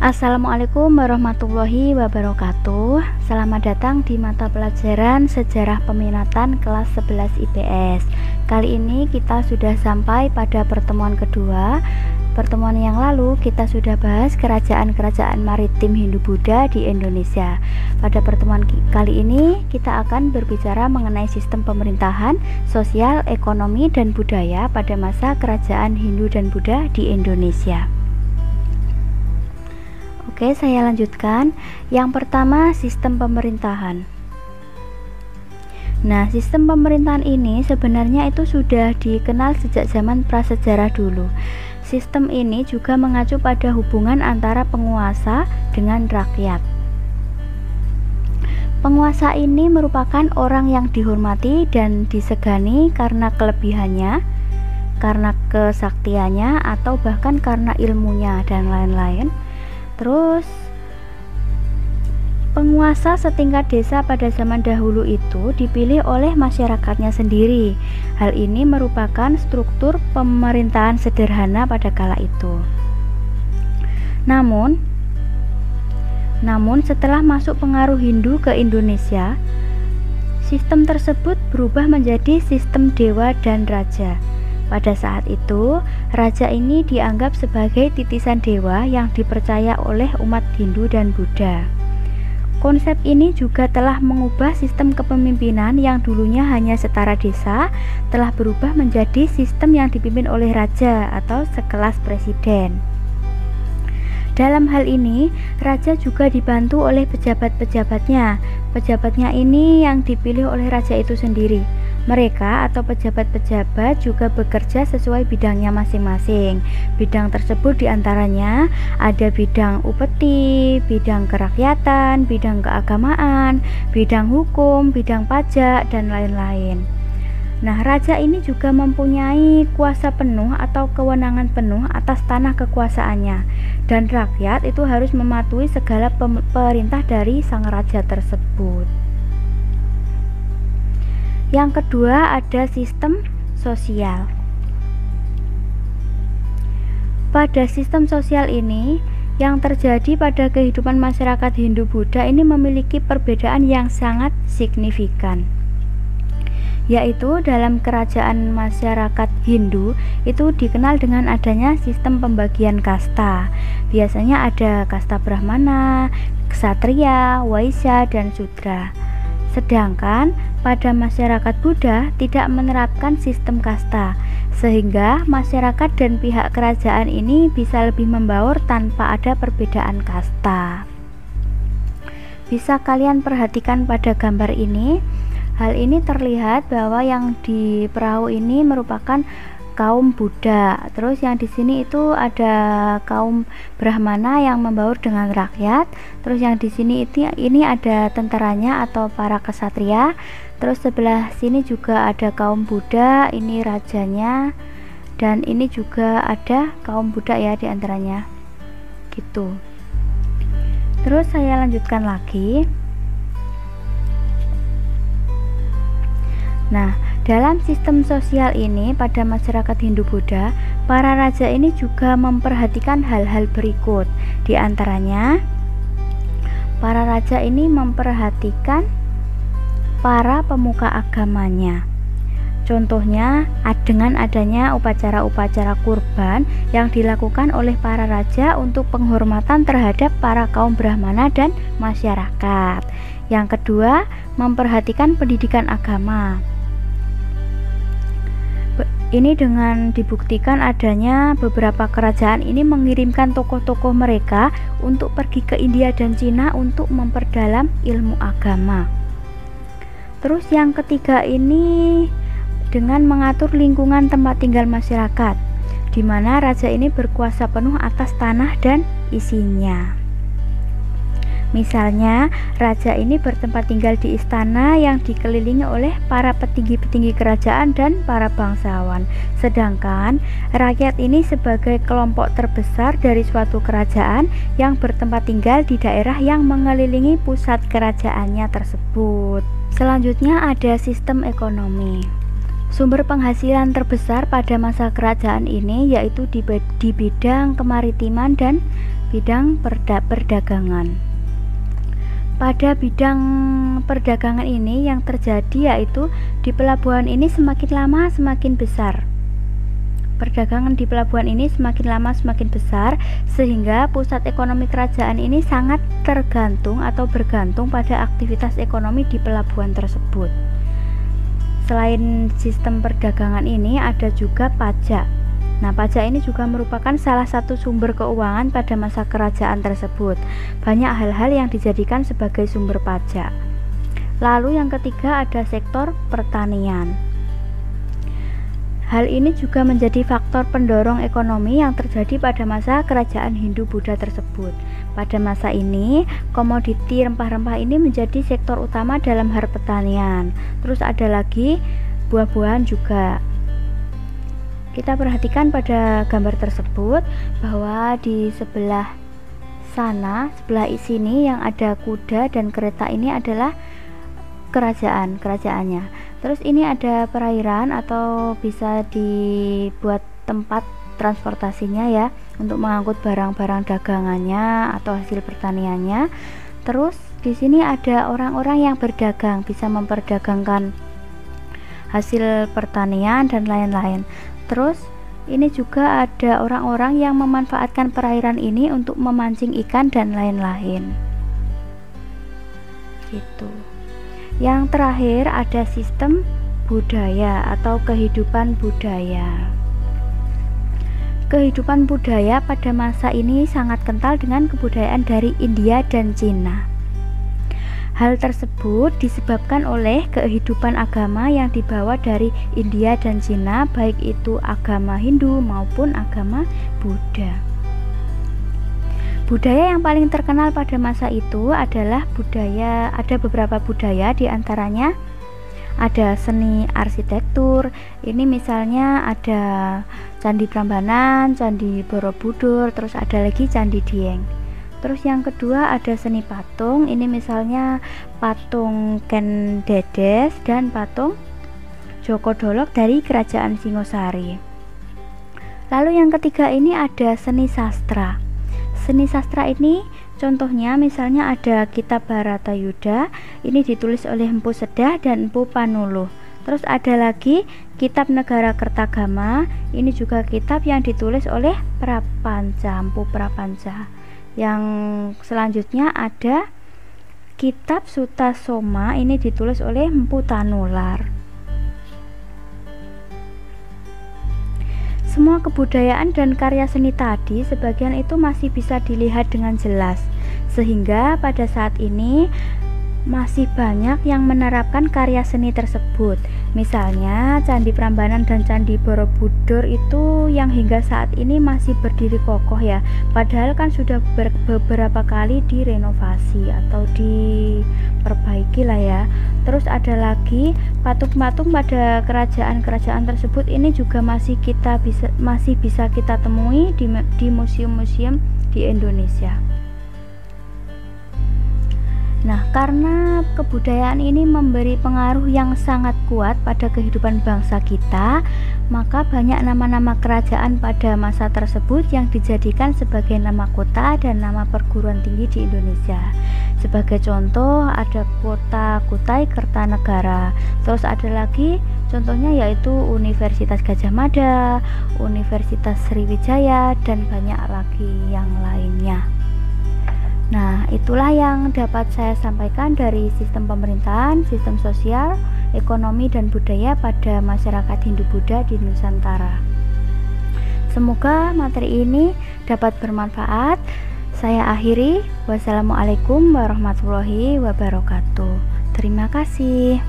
Assalamualaikum warahmatullahi wabarakatuh. Selamat datang di mata pelajaran Sejarah Peminatan kelas 11 IPS. Kali ini kita sudah sampai pada pertemuan kedua. Pertemuan yang lalu kita sudah bahas kerajaan-kerajaan maritim Hindu-Buddha di Indonesia. Pada pertemuan kali ini kita akan berbicara mengenai sistem pemerintahan, sosial, ekonomi, dan budaya pada masa kerajaan Hindu dan Buddha di Indonesia. Oke, saya lanjutkan. Yang pertama, sistem pemerintahan. Nah, sistem pemerintahan ini sebenarnya itu sudah dikenal sejak zaman prasejarah dulu. Sistem ini juga mengacu pada hubungan antara penguasa dengan rakyat. Penguasa ini merupakan orang yang dihormati dan disegani karena kelebihannya, karena kesaktiannya, atau bahkan karena ilmunya dan lain-lain. Terus, penguasa setingkat desa pada zaman dahulu itu dipilih oleh masyarakatnya sendiri. Hal ini merupakan struktur pemerintahan sederhana pada kala itu. Namun setelah masuk pengaruh Hindu ke Indonesia, sistem tersebut berubah menjadi sistem dewa dan raja. Pada saat itu, raja ini dianggap sebagai titisan dewa yang dipercaya oleh umat Hindu dan Buddha. Konsep ini juga telah mengubah sistem kepemimpinan yang dulunya hanya setara desa, telah berubah menjadi sistem yang dipimpin oleh raja atau sekelas presiden. Dalam hal ini, raja juga dibantu oleh pejabat-pejabatnya. Pejabatnya ini yang dipilih oleh raja itu sendiri. Mereka atau pejabat-pejabat juga bekerja sesuai bidangnya masing-masing. Bidang tersebut diantaranya ada bidang upeti, bidang kerakyatan, bidang keagamaan, bidang hukum, bidang pajak, dan lain-lain. Nah, raja ini juga mempunyai kuasa penuh atau kewenangan penuh atas tanah kekuasaannya, dan rakyat itu harus mematuhi segala perintah dari sang raja tersebut. Yang kedua ada sistem sosial. Pada sistem sosial ini, yang terjadi pada kehidupan masyarakat Hindu-Buddha ini memiliki perbedaan yang sangat signifikan. Yaitu dalam kerajaan masyarakat Hindu itu dikenal dengan adanya sistem pembagian kasta. Biasanya ada kasta Brahmana, Ksatria, Waisya, dan Sudra. Sedangkan pada masyarakat Buddha tidak menerapkan sistem kasta, sehingga masyarakat dan pihak kerajaan ini bisa lebih membaur tanpa ada perbedaan kasta. Bisa kalian perhatikan pada gambar ini. Hal ini terlihat bahwa yang di perahu ini merupakan kaum Buddha. Terus yang di sini itu ada kaum Brahmana yang membaur dengan rakyat. Terus yang di sini ini ada tentaranya atau para kesatria. Terus sebelah sini juga ada kaum Buddha, ini rajanya. Dan ini juga ada kaum Buddha ya di antaranya. Gitu. Terus saya lanjutkan lagi. Nah, dalam sistem sosial ini pada masyarakat Hindu-Buddha, para raja ini juga memperhatikan hal-hal berikut. Di antaranya, para raja ini memperhatikan para pemuka agamanya. Contohnya, dengan adanya upacara-upacara kurban yang dilakukan oleh para raja untuk penghormatan terhadap para kaum Brahmana dan masyarakat. Yang kedua, memperhatikan pendidikan agama. Ini dengan dibuktikan adanya beberapa kerajaan ini mengirimkan tokoh-tokoh mereka untuk pergi ke India dan Cina untuk memperdalam ilmu agama. Terus yang ketiga ini dengan mengatur lingkungan tempat tinggal masyarakat, di mana raja ini berkuasa penuh atas tanah dan isinya. Misalnya, raja ini bertempat tinggal di istana yang dikelilingi oleh para petinggi-petinggi kerajaan dan para bangsawan. Sedangkan rakyat ini sebagai kelompok terbesar dari suatu kerajaan yang bertempat tinggal di daerah yang mengelilingi pusat kerajaannya tersebut. Selanjutnya ada sistem ekonomi. Sumber penghasilan terbesar pada masa kerajaan ini yaitu di bidang kemaritiman dan bidang perdagangan. Pada bidang perdagangan ini yang terjadi yaitu di pelabuhan ini semakin lama semakin besar. Perdagangan di pelabuhan ini semakin lama semakin besar, sehingga pusat ekonomi kerajaan ini sangat tergantung atau bergantung pada aktivitas ekonomi di pelabuhan tersebut. Selain sistem perdagangan ini ada juga pajak. Nah, pajak ini juga merupakan salah satu sumber keuangan pada masa kerajaan tersebut. Banyak hal-hal yang dijadikan sebagai sumber pajak. Lalu yang ketiga ada sektor pertanian. Hal ini juga menjadi faktor pendorong ekonomi yang terjadi pada masa kerajaan Hindu-Buddha tersebut. Pada masa ini, komoditi rempah-rempah ini menjadi sektor utama dalam hal pertanian. Terus ada lagi buah-buahan juga. Kita perhatikan pada gambar tersebut bahwa di sebelah sana, sebelah sini yang ada kuda dan kereta ini adalah kerajaannya. Terus ini ada perairan atau bisa dibuat tempat transportasinya ya, untuk mengangkut barang-barang dagangannya atau hasil pertaniannya. Terus di sini ada orang-orang yang berdagang, bisa memperdagangkan hasil pertanian dan lain-lain. Terus ini juga ada orang-orang yang memanfaatkan perairan ini untuk memancing ikan dan lain-lain. Gitu. Yang terakhir ada sistem budaya atau kehidupan budaya. Kehidupan budaya pada masa ini sangat kental dengan kebudayaan dari India dan Cina. Hal tersebut disebabkan oleh kehidupan agama yang dibawa dari India dan Cina, baik itu agama Hindu maupun agama Buddha. Budaya yang paling terkenal pada masa itu adalah ada beberapa budaya, diantaranya ada seni arsitektur. Ini misalnya ada Candi Prambanan, Candi Borobudur, terus ada lagi Candi Dieng. Terus yang kedua ada seni patung. Ini misalnya patung Ken Dedes dan patung Joko Dolok dari Kerajaan Singosari. Lalu yang ketiga ini ada seni sastra. Seni sastra ini contohnya misalnya ada kitab Bharatayuddha. Ini ditulis oleh Empu Sedah dan Empu Panuluh. Terus ada lagi kitab Negara Kertagama. Ini juga kitab yang ditulis oleh Prapanca, Empu Prapanca. Yang selanjutnya ada kitab Sutasoma, ini ditulis oleh Empu Tanular. Semua kebudayaan dan karya seni tadi sebagian itu masih bisa dilihat dengan jelas, sehingga pada saat ini masih banyak yang menerapkan karya seni tersebut. Misalnya Candi Prambanan dan Candi Borobudur itu yang hingga saat ini masih berdiri kokoh ya, padahal kan sudah beberapa kali direnovasi atau diperbaiki lah ya. Terus ada lagi patung-patung pada kerajaan-kerajaan tersebut, ini juga masih bisa kita temui di museum-museum di Indonesia. Nah, karena kebudayaan ini memberi pengaruh yang sangat kuat pada kehidupan bangsa kita, maka banyak nama-nama kerajaan pada masa tersebut yang dijadikan sebagai nama kota dan nama perguruan tinggi di Indonesia. Sebagai contoh ada kota Kutai Kertanegara. Terus ada lagi contohnya yaitu Universitas Gadjah Mada, Universitas Sriwijaya, dan banyak lagi yang lainnya. Nah, itulah yang dapat saya sampaikan dari sistem pemerintahan, sistem sosial, ekonomi, dan budaya pada masyarakat Hindu-Buddha di Nusantara. Semoga materi ini dapat bermanfaat. Saya akhiri. Wassalamualaikum warahmatullahi wabarakatuh. Terima kasih.